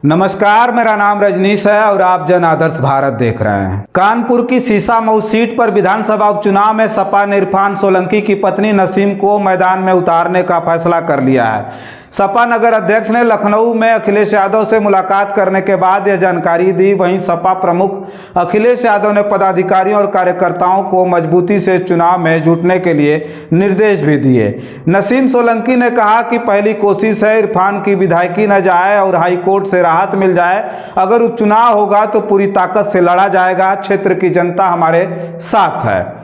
नमस्कार, मेरा नाम रजनीश है और आप जन आदर्श भारत देख रहे हैं। कानपुर की सीसामऊ सीट पर विधानसभा उपचुनाव में सपा ने इरफान सोलंकी की पत्नी नसीम को मैदान में उतारने का फैसला कर लिया है। सपा नगर अध्यक्ष ने लखनऊ में अखिलेश यादव से मुलाकात करने के बाद यह जानकारी दी। वहीं सपा प्रमुख अखिलेश यादव ने पदाधिकारियों और कार्यकर्ताओं को मजबूती से चुनाव में जुटने के लिए निर्देश भी दिए। नसीम सोलंकी ने कहा कि पहली कोशिश है इरफान की विधायकी न जाए और हाईकोर्ट से राहत मिल जाए। अगर उपचुनाव होगा तो पूरी ताकत से लड़ा जाएगा। क्षेत्र की जनता हमारे साथ है।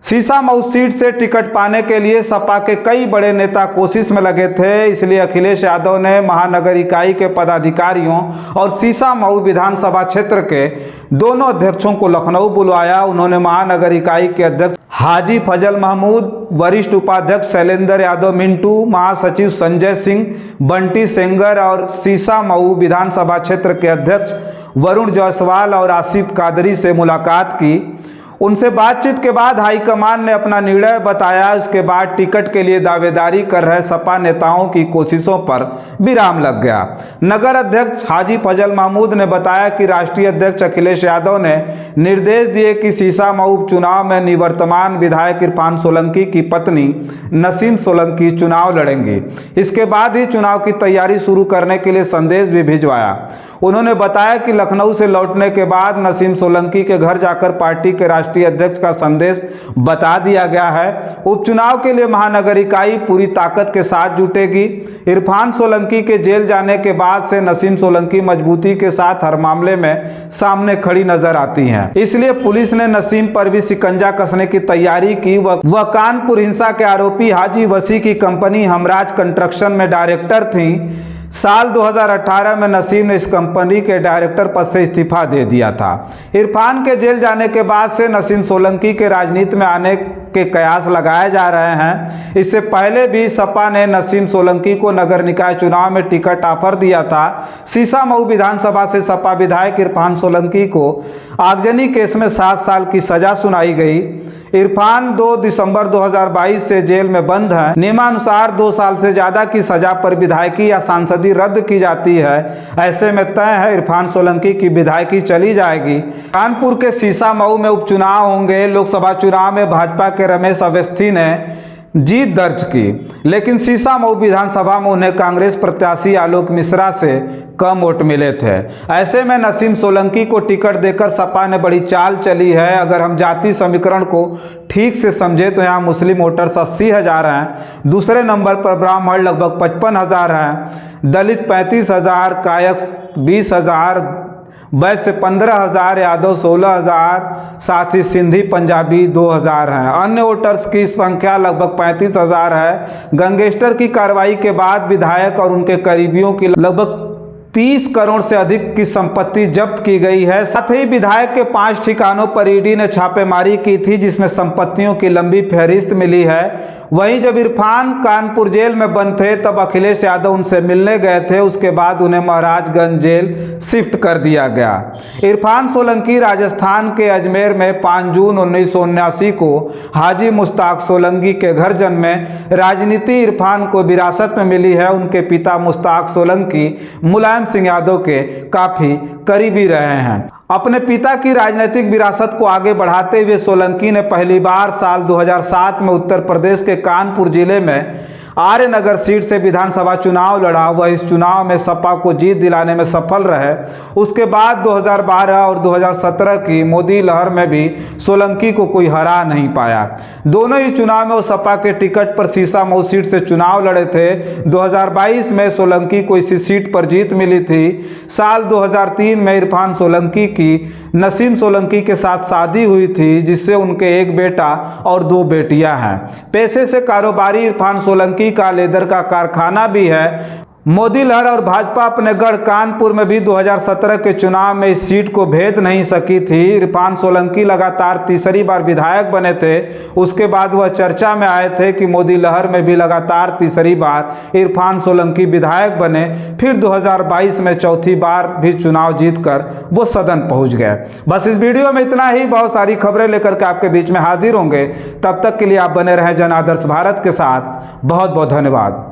सीसामऊ सीट से टिकट पाने के लिए सपा के कई बड़े नेता कोशिश में लगे थे, इसलिए अखिलेश यादव ने महानगर इकाई के पदाधिकारियों और सीसामऊ विधानसभा क्षेत्र के दोनों अध्यक्षों को लखनऊ बुलवाया। उन्होंने महानगर इकाई के अध्यक्ष हाजी फजल महमूद, वरिष्ठ उपाध्यक्ष शैलेंद्र यादव मिंटू, महासचिव संजय सिंह, बंटी सेंगर और सीसामऊ विधानसभा क्षेत्र के अध्यक्ष वरुण जायसवाल और आसिफ कादरी से मुलाकात की। उनसे बातचीत के बाद हाईकमान ने अपना निर्णय बताया। इसके बाद टिकट के लिए दावेदारी कर रहे सपा नेताओं की कोशिशों पर विराम लग गया। नगर अध्यक्ष हाजी फजल महमूद ने बताया कि राष्ट्रीय अध्यक्ष अखिलेश यादव ने निर्देश दिए कि सीसामऊ उपचुनाव में निवर्तमान विधायक इरफान सोलंकी की पत्नी नसीम सोलंकी चुनाव लड़ेंगी। इसके बाद ही चुनाव की तैयारी शुरू करने के लिए संदेश भी भिजवाया। उन्होंने बताया कि लखनऊ से लौटने के बाद नसीम सोलंकी के घर जाकर पार्टी के राष्ट्रीय अध्यक्ष का संदेश बता दिया गया है। उपचुनाव के लिए महानगर इकाई पूरी ताकत के साथ जुटेगी। इरफान सोलंकी के जेल जाने के बाद से नसीम सोलंकी मजबूती के साथ हर मामले में सामने खड़ी नजर आती हैं। इसलिए पुलिस ने नसीम पर भी शिकंजा कसने की तैयारी की। वह कानपुर हिंसा के आरोपी हाजी वसी की कंपनी हमराज कंस्ट्रक्शन में डायरेक्टर थी। साल 2018 में नसीम ने इस कंपनी के डायरेक्टर पद से इस्तीफा दे दिया था। इरफान के जेल जाने के बाद से नसीम सोलंकी के राजनीति में आने के कयास लगाए जा रहे हैं। इससे पहले भी सपा ने नसीम सोलंकी को नगर निकाय चुनाव में टिकट ऑफर दिया था। सीसामऊ विधानसभा से सपा विधायक इरफान सोलंकी को आगजनी केस में 7 साल की सजा सुनाई गई। इरफान 2 दिसंबर 2022 से जेल में बंद है। नियमानुसार 2 साल से ज्यादा की सजा पर विधायकी या सांसदी रद्द की जाती है। ऐसे में तय है इरफान सोलंकी की विधायकी चली जाएगी। कानपुर के सीसामऊ में उपचुनाव होंगे। लोकसभा चुनाव में भाजपा के रमेश अवस्थी ने जीत दर्ज की, लेकिन सीसामऊ विधानसभा में उन्हें कांग्रेस प्रत्याशी आलोक मिश्रा से कम वोट मिले थे। ऐसे में नसीम सोलंकी को टिकट देकर सपा ने बड़ी चाल चली है। अगर हम जाति समीकरण को ठीक से समझे तो यहाँ मुस्लिम वोटर्स 80,000 हैं, दूसरे नंबर पर ब्राह्मण लगभग 55,000 हैं, दलित 35,000, कायक 20,000, वैश्य 15,000, यादव 16,000, साथ ही सिंधी पंजाबी 2,000 हैं। अन्य वोटर्स की संख्या लगभग 35,000 है। गैंगस्टर की कार्रवाई के बाद विधायक और उनके करीबियों की लगभग 30 करोड़ से अधिक की संपत्ति जब्त की गई है। साथ ही विधायक के 5 ठिकानों पर ईडी ने छापेमारी की थी, जिसमें संपत्तियों की लंबी फहरिस्त मिली है। वहीं जब इरफान कानपुर जेल में बंद थे तब अखिलेश यादव उनसे मिलने गए थे। उसके बाद उन्हें महाराजगंज जेल शिफ्ट कर दिया गया। इरफान सोलंकी राजस्थान के अजमेर में 5 जून 1979 को हाजी मुश्ताक सोलंकी के घर जन्मे। राजनीति इरफान को विरासत में मिली है। उनके पिता मुश्ताक सोलंकी मुलायम सिंह यादव के काफी करीबी रहे हैं। अपने पिता की राजनीतिक विरासत को आगे बढ़ाते हुए सोलंकी ने पहली बार साल 2007 में उत्तर प्रदेश के कानपुर जिले में आर्य नगर सीट से विधानसभा चुनाव लड़ा। वह इस चुनाव में सपा को जीत दिलाने में सफल रहे। उसके बाद 2012 और 2017 की मोदी लहर में भी सोलंकी को कोई हरा नहीं पाया। दोनों ही चुनाव में वो सपा के टिकट पर सीसामऊ सीट से चुनाव लड़े थे। 2022 में सोलंकी को इसी सीट पर जीत मिली थी। साल 2003 में इरफान सोलंकी की नसीम सोलंकी के साथ शादी हुई थी, जिससे उनके एक बेटा और 2 बेटियां हैं। पेशे से कारोबारी इरफान सोलंकी का लेदर का कारखाना भी है। मोदी लहर और भाजपा अपने गढ़ कानपुर में भी 2017 के चुनाव में इस सीट को भेद नहीं सकी थी। इरफान सोलंकी लगातार तीसरी बार विधायक बने थे। उसके बाद वह चर्चा में आए थे कि मोदी लहर में भी लगातार तीसरी बार इरफान सोलंकी विधायक बने। फिर 2022 में चौथी बार भी चुनाव जीतकर वो सदन पहुंच गए। बस इस वीडियो में इतना ही। बहुत सारी खबरें लेकर के आपके बीच में हाजिर होंगे। तब तक के लिए आप बने रहें जन आदर्श भारत के साथ। बहुत बहुत धन्यवाद।